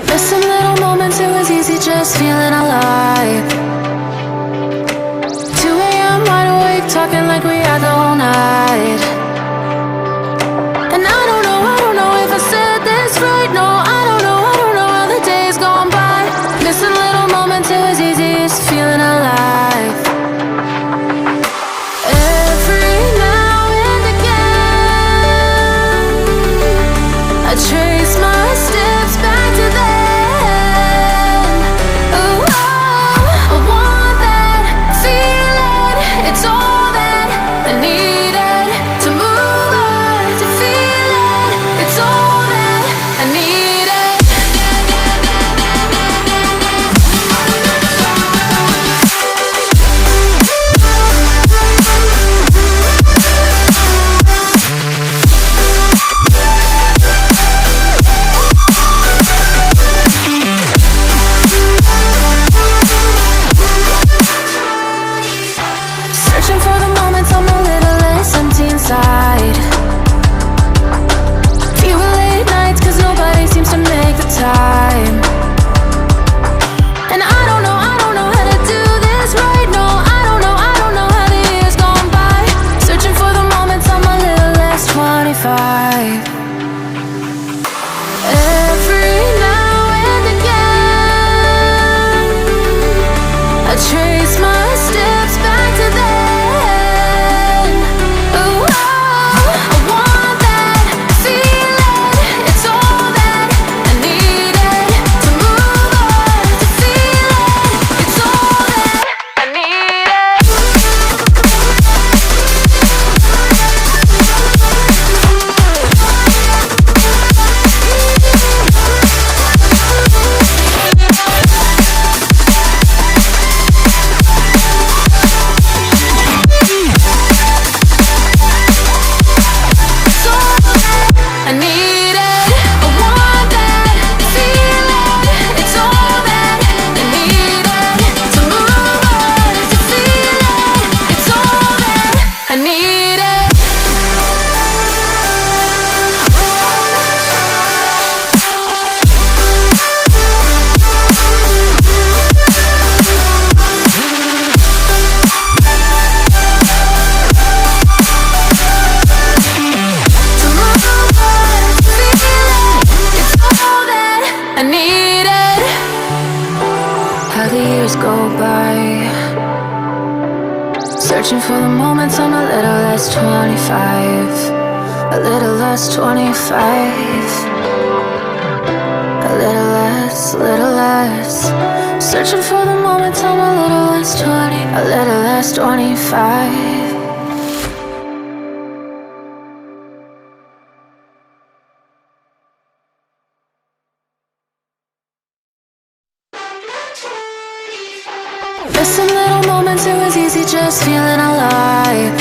Missing little moments, it was easy just feeling alive. 2 a.m. wide awake, talking like we had the whole night. And I don't know if I said this right. No, I don't know how the days gone by. Missing little moments, it was easy just feeling alive. Every now and again, I trace my steps back to then. Ooh, oh, I want that feeling. It's all that I needed to move on, to feel it. It's all that I needed. Searching for the moments I'm a little less empty inside. Fewer late nights, cause nobody seems to make the time. And I don't know how to do this right. No, I don't know how the years gone by. Searching for the moments I'm a little less 25. Every now and again, I trace my steps back to then. Ooh, oh, I want that feeling. It's all that I needed to move on, to feel it. It's all that I needed. I need it. I want that feeling. It's all that I needed to move on, to feel it. It's all that I needed. To move on, to feel it. It's all that I needed. How the years go by, searching for the moments I'm a little less 25. A little less 25. A little less. Searching for the moments I'm a little less 20. A little less 25. Missing little moments, it was easy just feeling alive.